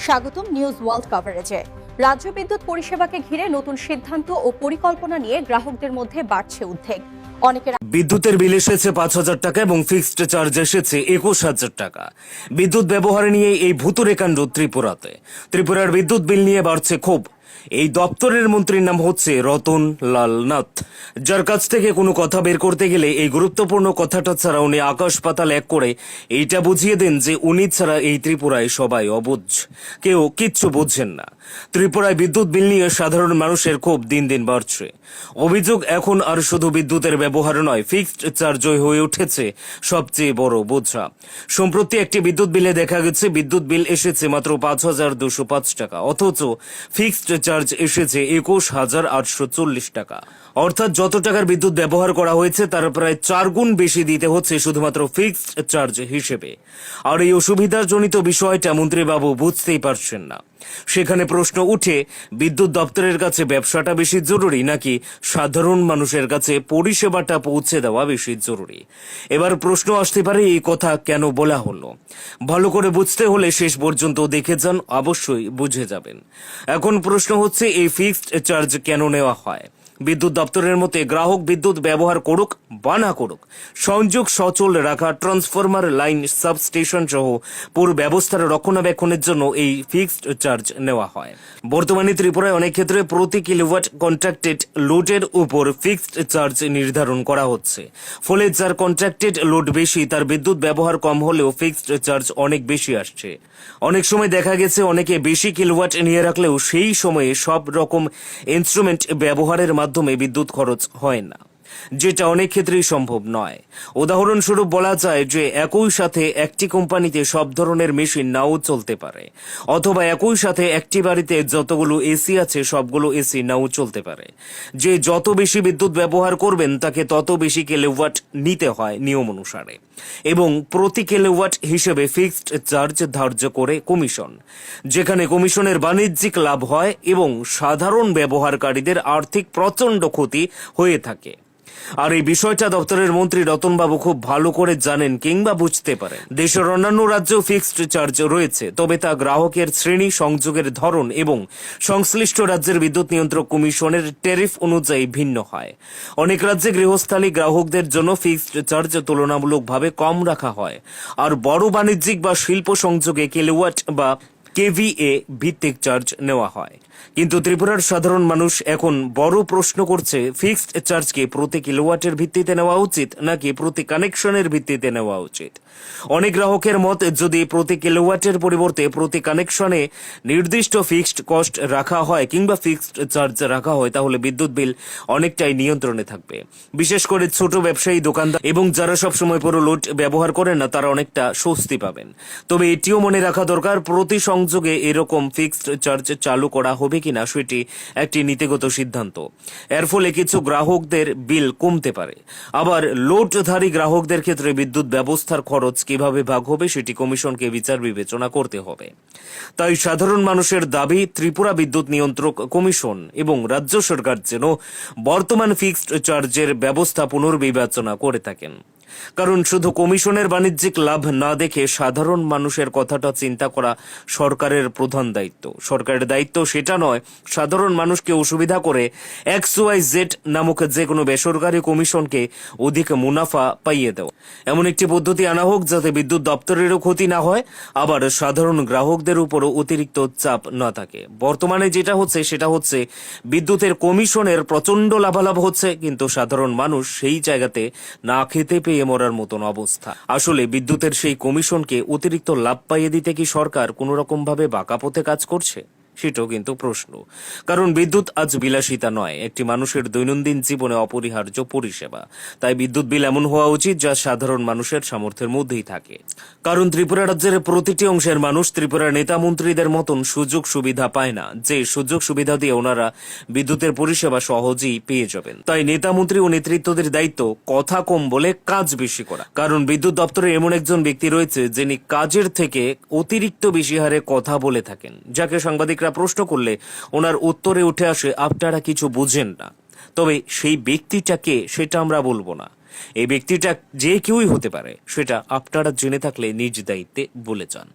স্বাগতম news world কভারেজে। রাজ্য বিদ্যুৎ পরিষেবাকে ঘিরে নতুন সিদ্ধান্ত ও পরিকল্পনা নিয়ে গ্রাহকদের মধ্যে বাড়ছে উদ্বেগ। অনেকের বিদ্যুতের বিল এসেছে ৫,০০০ টাকা এবং ফিক্সড চার্জ এসেছে ২১,০০০ টাকা। বিদ্যুৎ ব্যবহার নিয়ে এই ভুতুড়ে কাণ্ড ত্রিপুরাতে। ত্রিপুরার বিদ্যুৎ বিল নিয়ে বাড়ছে ক্ষোভ। এই দপ্তরের মন্ত্রীর নাম হচ্ছে রতন লাল নাথ, যার কাছ থেকে কোনো কথা বের করতে গেলে এই গুরুত্বপূর্ণ কথাটা ছাড়া উনি আকাশ পাতাল এক করে এইটা বুঝিয়ে দেন যে উনি ছাড়া এই ত্রিপুরায় সবাই অবুঝ, কেউ কিচ্ছু বুঝছেন না। ত্রিপুরায় বিদ্যুৎ বিল নিয়ে সাধারণ মানুষের ক্ষোভ দিন দিন বাড়ছে। অভিযোগ এখন আর শুধু বিদ্যুতের ব্যবহার নয়, ফিক্সড চার্জ হয়ে উঠেছে সবচেয়ে বড় বোঝা। সম্প্রতি একটি বিদ্যুৎ বিলে দেখা গেছে বিদ্যুৎ বিল এসেছে মাত্র ৫,২০৫ টাকা, অথচ ফিক্সড চার্জ এসেছে ২১,৮৪০ টাকা। অর্থাৎ যত টাকার বিদ্যুৎ ব্যবহার করা হয়েছে তার প্রায় ৪ গুণ বেশি দিতে হচ্ছে শুধুমাত্র ফিক্সড চার্জ হিসেবে। আর এই অসুবিধাজনিত বিষয়টা মন্ত্রীবাবু বুঝতেই পারছেন না। সেখানে প্রশ্ন উঠে, বিদ্যুৎ দপ্তরের কাছে ব্যবসাটা বেশি জরুরি নাকি সাধারণ মানুষের কাছে পরিষেবাটা পৌঁছে দেওয়া বেশি জরুরি? এবার প্রশ্ন আসতে পারে, এই কথা কেন বলা হলো? ভালো করে বুঝতে হলে শেষ পর্যন্ত দেখে যান, অবশ্যই বুঝে যাবেন। এখন প্রশ্ন হচ্ছে, এই ফিক্সড চার্জ কেন নেওয়া হয়? বিদ্যুৎ দপ্তরের মতে গ্রাহক বিদ্যুৎ ব্যবহার করুক বা না করুক, সংযোগ সচল রাখা, ট্রান্সফরমার লাইন, সাবস্টেশন সহ পুরো ব্যবস্থার রক্ষণাবেক্ষণের জন্য এই ফিক্সড চার্জ নেওয়া হয়। বর্তমানে ত্রিপুরায় অনেক ক্ষেত্রে প্রতি কিলোওয়াট কন্ট্রাক্টেড লোডের উপর ফিক্সড চার্জ নির্ধারণ করা হচ্ছে। ফলে যার কন্ট্রাক্টেড লোড বেশি তার বিদ্যুৎ ব্যবহার কম হলেও ফিক্সড চার্জ অনেক বেশি আসছে। অনেক সময় দেখা গেছে অনেকে বেশি কিলোওয়াট নিয়ে রাখলেও সেই সময়ে সব রকম ইনস্ট্রুমেন্ট ব্যবহারের মাধ্যমে বিদ্যুৎ খরচ হয় না, যেটা অনেক ক্ষেত্রেই সম্ভব নয়। উদাহরণস্বরূপ বলা যায় যে একই সাথে একটি কোম্পানিতে সব ধরনের মেশিন নাও চলতে পারে, অথবা একই সাথে একটি বাড়িতে যতগুলো এসি আছে সবগুলো এসি নাও চলতে পারে। যে যত বেশি বিদ্যুৎ ব্যবহার করবেন তাকে তত বেশি কিলোওয়াট নিতে হয় নিয়ম অনুসারে, এবং প্রতি কিলোওয়াট হিসেবে ফিক্সড চার্জ ধার্য করে কমিশন, যেখানে কমিশনের বাণিজ্যিক লাভ হয় এবং সাধারণ ব্যবহারকারীদের আর্থিক প্রচণ্ড ক্ষতি হয়ে থাকে। আর এই বিষয়টা দপ্তরের মন্ত্রী রতনবাবু খুব ভালো করে জানেন কিংবা বুঝতে পারেন। দেশের অন্যান্য রাজ্যেও ফিক্সড চার্জ রয়েছে, তবে তা গ্রাহকের শ্রেণী, সংযোগের ধরন এবং সংশ্লিষ্ট রাজ্যের বিদ্যুৎ নিয়ন্ত্রক কমিশনের ট্যারিফ অনুযায়ী ভিন্ন হয়। অনেক রাজ্যে গৃহস্থালী গ্রাহকদের জন্য ফিক্সড চার্জ তুলনামূলকভাবে কম রাখা হয়, আর বড় বাণিজ্যিক বা শিল্প সংযোগে কিলোওয়াট বা কেভিএ ভিত্তিক চার্জ নেওয়া হয়। কিন্তু ত্রিপুরার সাধারণ মানুষ এখন বড় প্রশ্ন করছে, ফিক্সড চার্জকে প্রতি কিলোওয়াটের ভিত্তিতে নেওয়া উচিত নাকি প্রতি কানেকশনের ভিত্তিতে নেওয়া উচিত? অনেক গ্রাহকের মত, যদি প্রতি কিলোওয়াটের পরিবর্তে প্রতি কানেকশনে নির্দিষ্ট ফিক্সড কস্ট রাখা হয় কিংবা ফিক্সড চার্জ রাখা হয়, তাহলে বিদ্যুৎ বিল অনেকটাই নিয়ন্ত্রণে থাকবে। বিশেষ করে ছোট ব্যবসায়ী, দোকানদার এবং যারা সবসময় পুরো লোড ব্যবহার করেন না, তারা অনেকটা স্বস্তি পাবেন। তবে এটিও মনে রাখা দরকার, প্রতি সংযোগে এরকম ফিক্সড চার্জ চালু করা হবে কিনা সেটি একটি নীতিগত সিদ্ধান্ত। এর ফলে কিছু গ্রাহকদের বিল কমতে পারে, আবার লোডধারী গ্রাহকদের ক্ষেত্রে বিদ্যুৎ ব্যবস্থার খরচ কিভাবে ভাগ হবে সেটি কমিশনকে বিচার বিবেচনা করতে হবে। তাই সাধারণ মানুষের দাবি, ত্রিপুরা বিদ্যুৎ নিয়ন্ত্রক কমিশন এবং রাজ্য সরকার যেন বর্তমান ফিক্সড চার্জের ব্যবস্থা পুনর্বিবেচনা করে থাকেন। কারণ শুধু কমিশনের বাণিজ্যিক লাভ না দেখে সাধারণ মানুষের কথাটা চিন্তা করা সরকারের প্রধান দায়িত্ব। সরকারের দায়িত্ব সেটা নয় সাধারণ মানুষকে অসুবিধা করে XYZ নামক যে কোনো বেসরকারি কমিশনকে অধিক মুনাফা পাইয়ে দেওয়া। এমন একটি পদ্ধতি আনা হোক যাতে বিদ্যুৎ দপ্তরেরও ক্ষতি না হয়, আবার সাধারণ গ্রাহকদের উপরও অতিরিক্ত চাপ না থাকে। বর্তমানে যেটা হচ্ছে সেটা হচ্ছে বিদ্যুতের কমিশনের প্রচন্ড লাভালাভ হচ্ছে, কিন্তু সাধারণ মানুষ সেই জায়গাতে না খেতে পেয়ে মরার মতন অবস্থা। আসলে বিদ্যুতের সেই কমিশনকে অতিরিক্ত লাভ পাইয়ে দিতে কি সরকার কোনো রকম ভাবে বাঁকা পথে কাজ করছে? সেটাও কিন্তু প্রশ্ন। কারণ বিদ্যুৎ আজ বিলাসিতা নয়, একটি মানুষের দৈনন্দিন জীবনে অপরিহার্য পরিষেবা। তাই বিদ্যুৎ বিল এমন হওয়া উচিত যা সাধারণ মানুষের সামর্থ্যের মধ্যেই থাকে। কারণ ত্রিপুরা রাজ্যের প্রতিটি অংশের মানুষ ত্রিপুরার নেতা মন্ত্রীদের মতন সুযোগ সুবিধা পায় না, যে সুযোগ সুবিধা দিয়ে ওনারা বিদ্যুতের পরিষেবা সহজেই পেয়ে যাবেন। তাই নেতা মন্ত্রী ও নেতৃত্বদের দায়িত্ব কথা কম বলে কাজ বেশি করা। কারণ বিদ্যুৎ দপ্তরে এমন একজন ব্যক্তি রয়েছে যিনি কাজের থেকে অতিরিক্ত বেশি হারে কথা বলে থাকেন, যাকে সাংবাদিকরা প্রশ্ন করলে ওনার উত্তরে উঠে আসে, আপনারা কিছু বুঝেন না। তবে সেই ব্যক্তিটাকে সেটা আমরা বলবো না। এই ব্যক্তিটা যে কেউই হতে পারে, সেটা আপনারা জেনে থাকলে নিজ দায়িত্বে বলে যান।